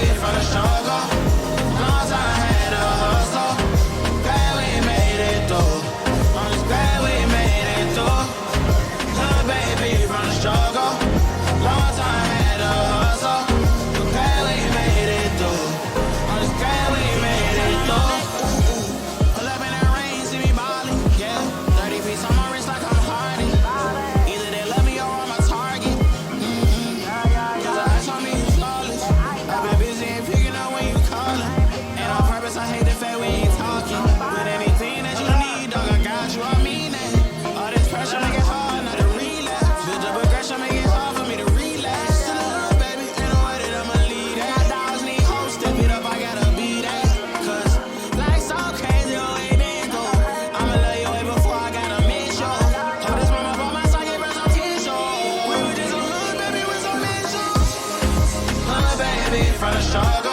baby, from the struggle. Long time had to hustle. Glad we made it through. I'm just glad we made it through. Little baby, from the struggle. Long time had to hustle. Glad we made it through. I'm just glad we made it through. Pull up in the rain, see me ballin', yeah. 30 piece on my wrist like I'm Hardy. Either they love me or I'm a target. Cause the ice on me is flawless. I've been busy and picking up when you callin'. And on purpose, I hate the fact we ain't talking. But anything that you need, dog, I got you, I mean that. All this pressure make it hard not to relapse. Build up aggression, make it hard for me to relax. Still a little baby, ain't no way that I'ma leave that. My dogs need hope, step it up, I gotta be that. Cause life's so crazy, oh, ain't it go. I'ma love you way before I gotta miss you. Hold this mama by my side, give her some tissue. We were just a little baby with some issues. Little baby from the struggle.